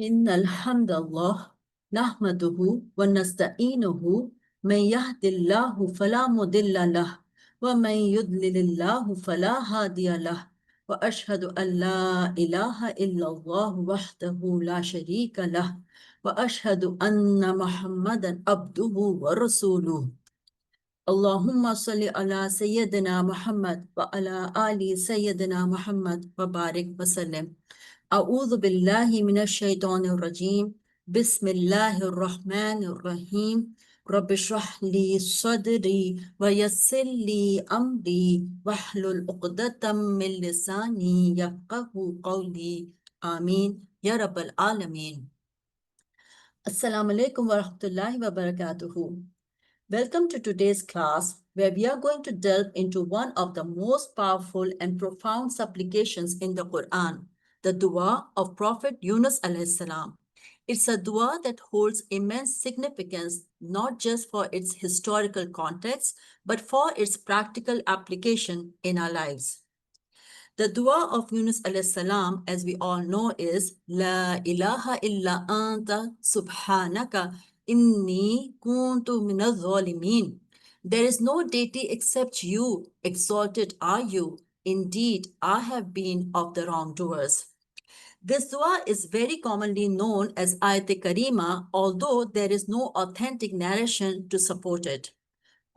إن الحمد لله نحمده ونستعينه من يهد الله فلا مضل له ومن يضلل الله فلا هادي له وأشهد أن لا إله إلا الله وحده لا شريك له وأشهد أن محمدا عبده ورسوله اللهم صل على سيدنا محمد وعلى آل سيدنا محمد وبارك وسلم أعوذ بالله من الشيطان الرجيم بسم الله الرحمن الرحيم رب اشرح لي صدري ويسر لي أمري واحلل عقدة من لساني يفقه قولي آمين يا رب العالمين. Assalamu alaikum wa rahmatullahi wa barakatuhu. Welcome to today's class where we are going to delve into one of the most powerful and profound supplications in the Quran, the dua of Prophet Yunus alayhi salam. It's a dua that holds immense significance not just for its historical context, but for its practical application in our lives. The dua of Yunus alayhi salam, as we all know, is La ilaha illa anta subhanaka inni kuntu minaz zalimin. There is no deity except you, exalted are you. Indeed, I have been of the wrongdoers. This dua is very commonly known as Ayat Karima, although there is no authentic narration to support it.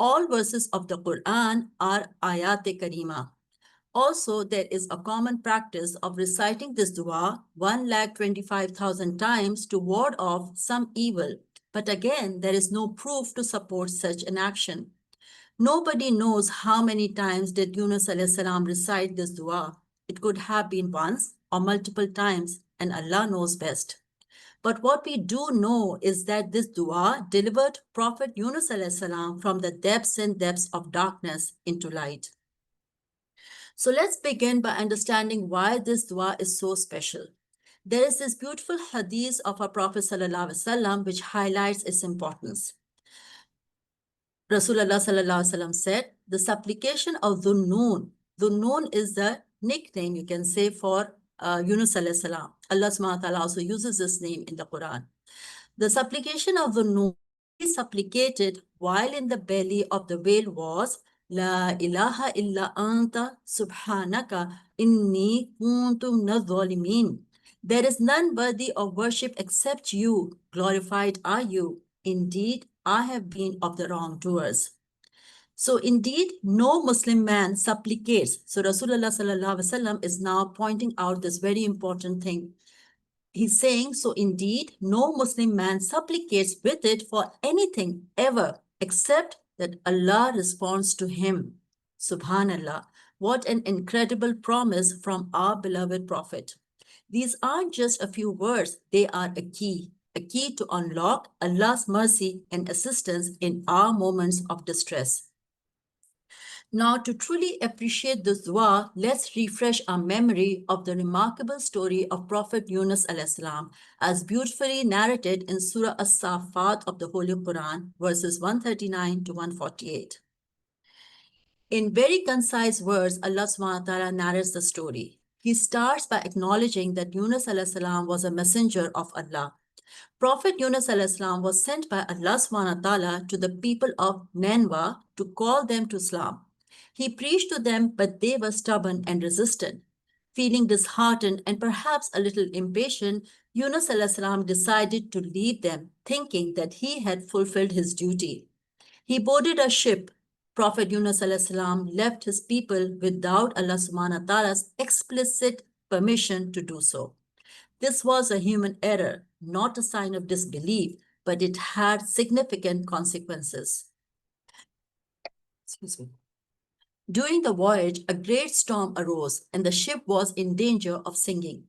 All verses of the Quran are Ayat Karima. Also, there is a common practice of reciting this dua 1,25,000 times to ward off some evil. But again, there is no proof to support such an action. Nobody knows how many times did Yunus alayhi salam recite this dua. It could have been once or multiple times, and Allah knows best. But what we do know is that this dua delivered Prophet Yunus alayhi salam from the depths and depths of darkness into light. So let's begin by understanding why this dua is so special. There is this beautiful hadith of our Prophet ﷺ which highlights its importance. Rasulullah ﷺ said, the supplication of Dhunnun. Dhunnun is the nickname you can say for Yunus alayhi salam. Allah subhanahu wa ta'ala also uses this name in the Quran. The supplication of Dhunnun, he supplicated while in the belly of the whale was La ilaha illa anta subhanaka inni kuntu minaz zalimin. There is none worthy of worship except you. Glorified are you. Indeed, I have been of the wrongdoers. So indeed, no Muslim man supplicates. So Rasulullah sallallahu alaihi wasallam is now pointing out this very important thing. He's saying, so indeed, no Muslim man supplicates with it for anything ever, except that Allah responds to him. Subhanallah, what an incredible promise from our beloved Prophet. These aren't just a few words, they are a key to unlock Allah's mercy and assistance in our moments of distress. Now, to truly appreciate this dua, let's refresh our memory of the remarkable story of Prophet Yunus alayhi salam, as beautifully narrated in Surah As-Saffat of the Holy Quran, verses 139 to 148. In very concise words, Allah subhanahu wa ta'ala narrates the story. He starts by acknowledging that Yunus alayhi salam was a messenger of Allah. Prophet Yunus alayhi salam was sent by Allah subhanahu wa ta'ala to the people of Nineveh to call them to Islam. He preached to them, but they were stubborn and resistant. Feeling disheartened and perhaps a little impatient, Yunus alayhi salam decided to leave them, thinking that he had fulfilled his duty. He boarded a ship. Prophet Yunus alayhi salam left his people without Allah subhanahu wa ta'ala's explicit permission to do so. This was a human error, not a sign of disbelief, but it had significant consequences. Excuse me. During the voyage, a great storm arose and the ship was in danger of sinking.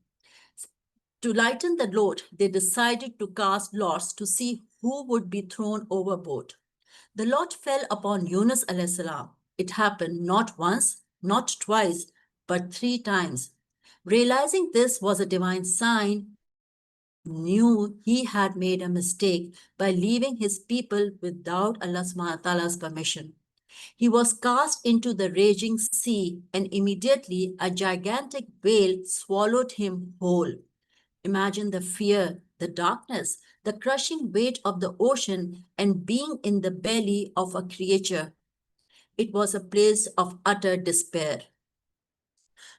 To lighten the load, they decided to cast lots to see who would be thrown overboard. The lot fell upon Yunus alayhi salam. It happened not once, not twice, but 3 times. Realizing this was a divine sign, knew he had made a mistake by leaving his people without Allah subhanahu wa ta'ala's permission. He was cast into the raging sea, and immediately a gigantic whale swallowed him whole. Imagine the fear, the darkness, the crushing weight of the ocean, and being in the belly of a creature. It was a place of utter despair.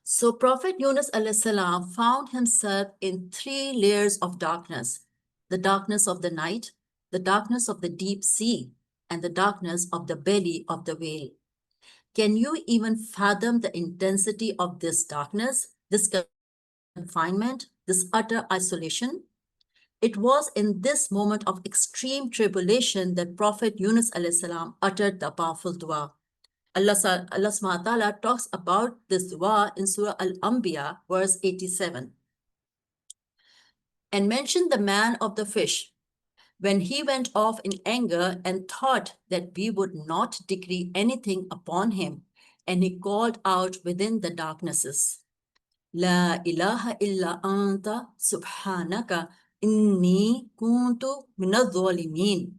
So Prophet Yunus alayhi salam found himself in three layers of darkness: the darkness of the night, the darkness of the deep sea, and the darkness of the belly of the whale. Can you even fathom the intensity of this darkness, this confinement, this utter isolation? It was in this moment of extreme tribulation that Prophet Yunus alayhi salam uttered the powerful dua. Allah subhanahu wa ta'ala talks about this dua in Surah Al-Anbiya, verse 87, and mentioned the man of the fish when he went off in anger and thought that we would not decree anything upon him, and he called out within the darknesses, La ilaha illa anta subhanaka inni kuntu minadh-dhalimin.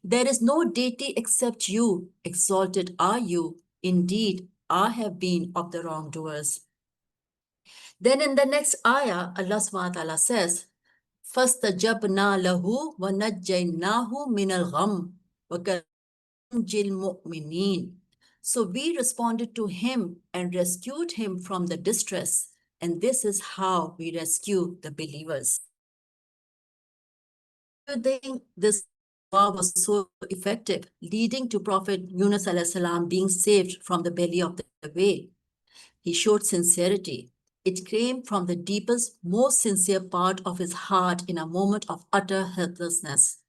There is no deity except you, exalted are you. Indeed, I have been of the wrongdoers. Then in the next ayah, Allah subhanahu wa ta'ala says, فَاسْتَجَبْنَا لَهُ وَنَجَّيْنَاهُ مِنَ الْغَمِّ وَكَنْجِلْ مُؤْمِنِينَ. So we responded to him and rescued him from the distress, and this is how we rescue the believers. I think this dua was so effective, leading to Prophet Yunus alayhi salam being saved from the belly of the whale. He showed sincerity. It came from the deepest, most sincere part of his heart in a moment of utter helplessness.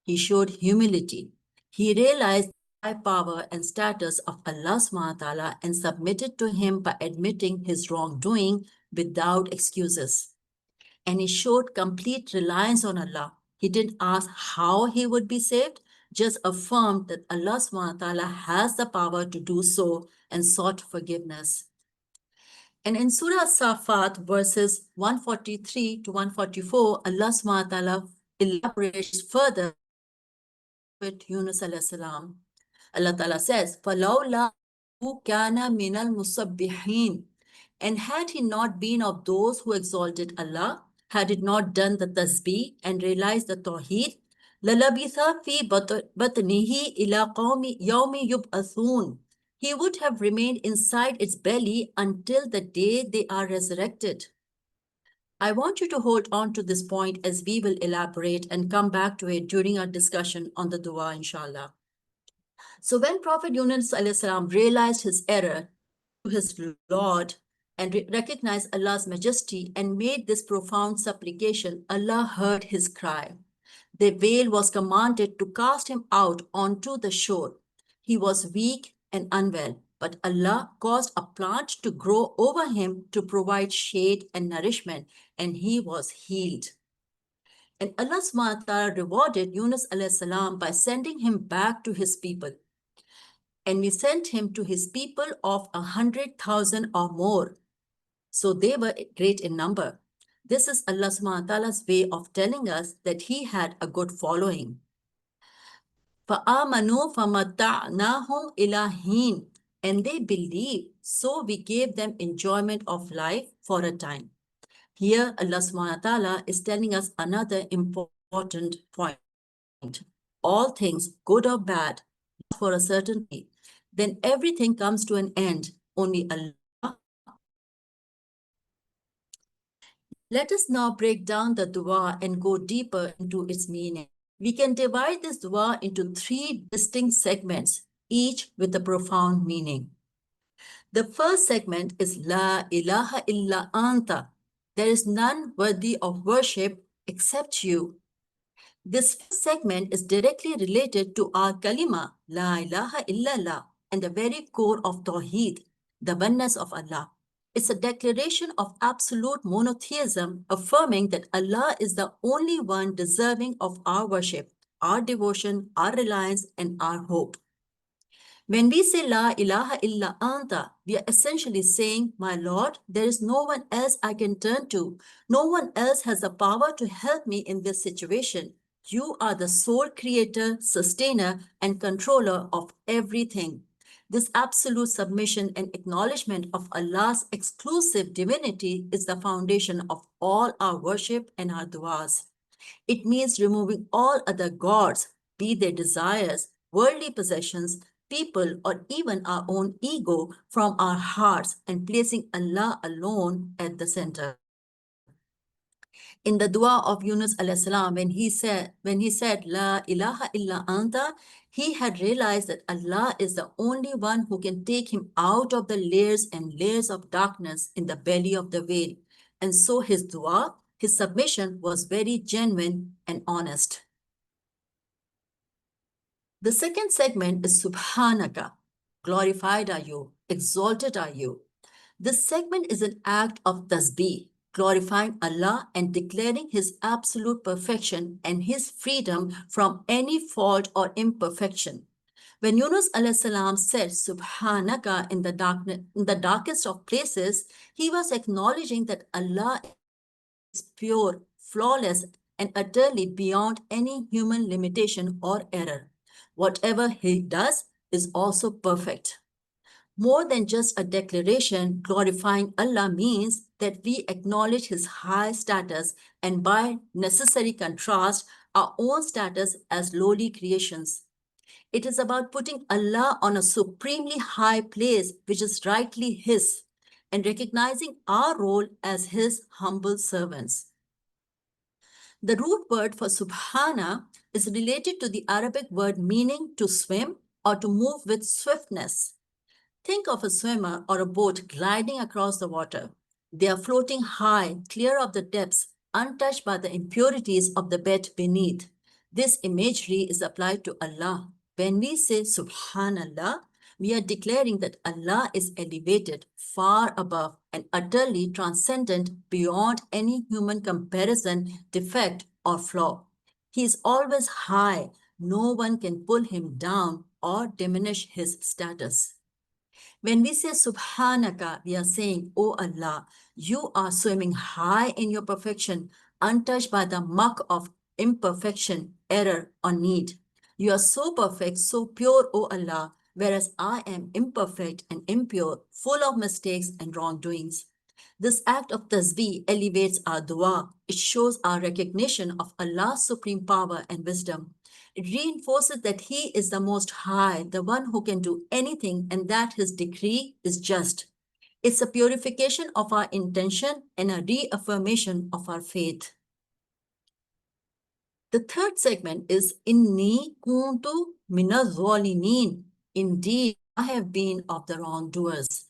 He showed humility. He realized the high power and status of Allah subhanahu wa ta'ala and submitted to him by admitting his wrongdoing without excuses. And he showed complete reliance on Allah. He didn't ask how he would be saved, just affirmed that Allah subhanahu wa ta'ala has the power to do so and sought forgiveness. And in Surah Safat, verses 143 to 144, Allah subhanahu wa ta'ala elaborates further with Yunus alayhi salam. Allah ta'ala says, فَلَوْلَا كَانَ مِنَ الْمُسَبِّحِينَ. And had he not been of those who exalted Allah, had it not done the tasbih and realized the tawheed, لَلَبِثَ فِي بَطْنِهِ إِلَىٰ قَوْمِ يَوْمِ يُبْعَثُونَ. He would have remained inside its belly until the day they are resurrected. I want you to hold on to this point as we will elaborate and come back to it during our discussion on the dua, inshallah. So when Prophet Yunus alayhi salam realized his error to his Lord and recognized Allah's majesty and made this profound supplication, Allah heard his cry. The whale was commanded to cast him out onto the shore. He was weak and unwell, but Allah caused a plant to grow over him to provide shade and nourishment, and he was healed. And Allah subhanahu wa ta'ala rewarded Yunus alayhi salam by sending him back to his people. And we sent him to his people of 100,000 or more. So they were great in number. This is Allah subhanahu wa ta'ala's way of telling us that he had a good following. فَآمَنُوا فَمَتَّعْنَاهُمْ إِلَىٰ حِينٍ. And they believed, so we gave them enjoyment of life for a time. Here Allah subhanahu wa ta'ala is telling us another important point. All things, good or bad, for a certainty, then everything comes to an end. Only Allah. Let us now break down the dua and go deeper into its meaning. We can divide this dua into three distinct segments, each with a profound meaning. The first segment is La ilaha illa anta. There is none worthy of worship except you. This segment is directly related to our kalima, La ilaha illallah, and the very core of Tawheed, the oneness of Allah. It's a declaration of absolute monotheism, affirming that Allah is the only one deserving of our worship, our devotion, our reliance, and our hope. When we say La ilaha illa anta, we are essentially saying, my Lord, there is no one else I can turn to. No one else has the power to help me in this situation. You are the sole creator, sustainer, and controller of everything. This absolute submission and acknowledgement of Allah's exclusive divinity is the foundation of all our worship and our duas. It means removing all other gods, be they desires, worldly possessions, people, or even our own ego, from our hearts and placing Allah alone at the center. In the dua of Yunus alayhi salam, when he said La ilaha illa anta, he had realized that Allah is the only one who can take him out of the layers and layers of darkness in the belly of the whale. And so his dua, his submission was very genuine and honest. The second segment is Subhanaka. Glorified are you, exalted are you. This segment is an act of tasbih, glorifying Allah and declaring His absolute perfection and His freedom from any fault or imperfection. When Yunus alayhi salam said Subhanaka in the darkest of places, he was acknowledging that Allah is pure, flawless, and utterly beyond any human limitation or error. Whatever He does is also perfect. More than just a declaration, glorifying Allah means that we acknowledge His high status and by necessary contrast, our own status as lowly creations. It is about putting Allah on a supremely high place, which is rightly His, and recognizing our role as His humble servants. The root word for subhana is related to the Arabic word meaning to swim or to move with swiftness. Think of a swimmer or a boat gliding across the water. They are floating high, clear of the depths, untouched by the impurities of the bed beneath. This imagery is applied to Allah. When we say Subhanallah, we are declaring that Allah is elevated, far above, and utterly transcendent beyond any human comparison, defect, or flaw. He is always high. No one can pull him down or diminish his status. When we say Subhanaka, we are saying, Oh Allah, you are swimming high in your perfection, untouched by the muck of imperfection, error, or need. You are so perfect, so pure, O Allah, whereas I am imperfect and impure, full of mistakes and wrongdoings. This act of tasbih elevates our dua. It shows our recognition of Allah's supreme power and wisdom. It reinforces that He is the Most High, the one who can do anything, and that His decree is just. It's a purification of our intention and a reaffirmation of our faith. The third segment is Inni kuntu minaz zalimin. Indeed, I have been of the wrongdoers.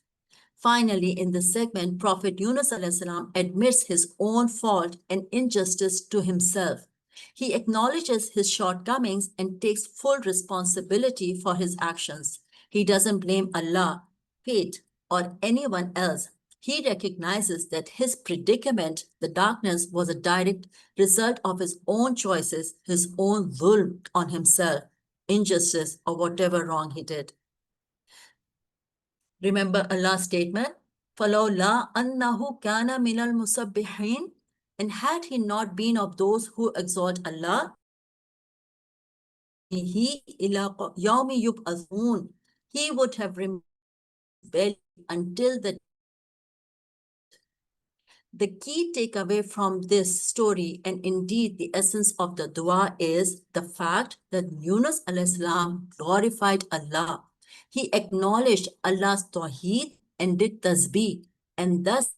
Finally, in this segment, Prophet Yunus salam admits his own fault and injustice to himself. He acknowledges his shortcomings and takes full responsibility for his actions. He doesn't blame Allah, fate, or anyone else. He recognizes that his predicament, the darkness, was a direct result of his own choices, his own zulm on himself, injustice, or whatever wrong he did. Remember Allah's statement, فَلَوْلَا أَنَّهُ كَانَ مِنَ الْمُسَبِّحِينَ. And had he not been of those who exalt Allah, he إِلَىٰ يَوْمِ يُبْعَثُونَ, he would have remained until the key takeaway from this story, and indeed the essence of the dua, is the fact that Yunus alayhi salam glorified Allah. He acknowledged Allah's tawheed and did tasbih, and thus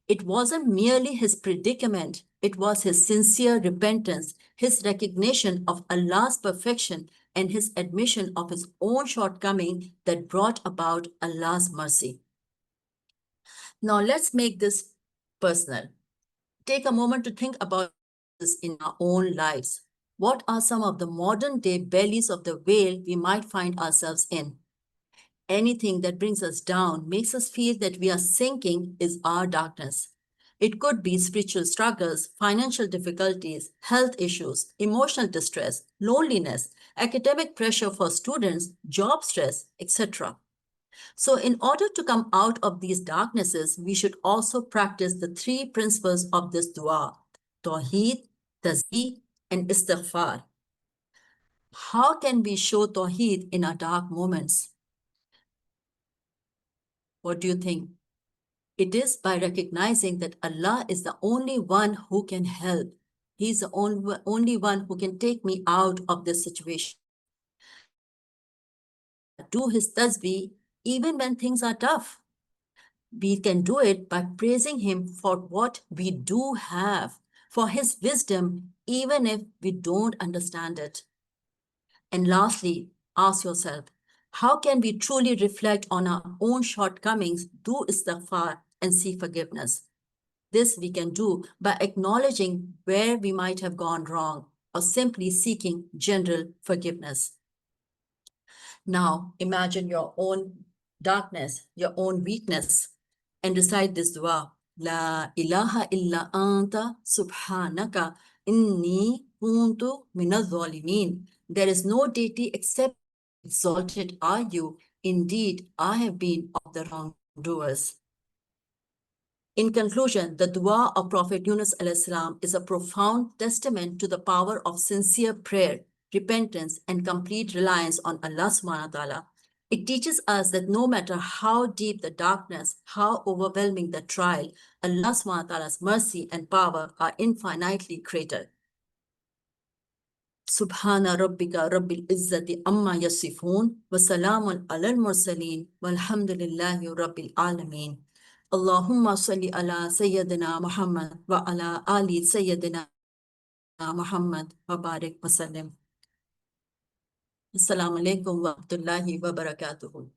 it wasn't merely his predicament, it was his sincere repentance, his recognition of Allah's perfection, and his admission of his own shortcoming that brought about Allah's mercy. Now let's make this personal. Take a moment to think about this in our own lives. What are some of the modern day bellies of the whale we might find ourselves in? Anything that brings us down, makes us feel that we are sinking, is our darkness. It could be spiritual struggles, financial difficulties, health issues, emotional distress, loneliness, academic pressure for students, job stress, etc. So in order to come out of these darknesses, we should also practice the three principles of this dua: Tawheed, Tasbih, and Istighfar. How can we show Tawheed in our dark moments? What do you think? It is by recognizing that Allah is the only one who can help. He's the only one who can take me out of this situation. Do His tasbih even when things are tough. We can do it by praising Him for what we do have, for His wisdom, even if we don't understand it. And lastly, ask yourself, how can we truly reflect on our own shortcomings, do istighfar, and seek forgiveness? This we can do by acknowledging where we might have gone wrong or simply seeking general forgiveness. Now, imagine your own darkness, your own weakness, and recite this dua. La ilaha illa anta subhanaka inni kuntu minadh zalimin. There is no deity except exalted are you. Indeed, I have been of the wrongdoers. In conclusion, the dua of Prophet Yunus salam is a profound testament to the power of sincere prayer, repentance, and complete reliance on Allah subhanahu wa ta'ala. It teaches us that no matter how deep the darkness, how overwhelming the trial, Allah subhanahu wa ta'ala's mercy and power are infinitely greater. Subhana rabbika rabbil izzati amma yasifun wa salamun alal mursaleen walhamdulillahi rabbil alameen. Allahumma salli ala Sayyidina Muhammad wa ala ali Sayyidina Muhammad wa barik wa sallim. Assalamu alaikum wa rahmatullahi wa barakatuhu.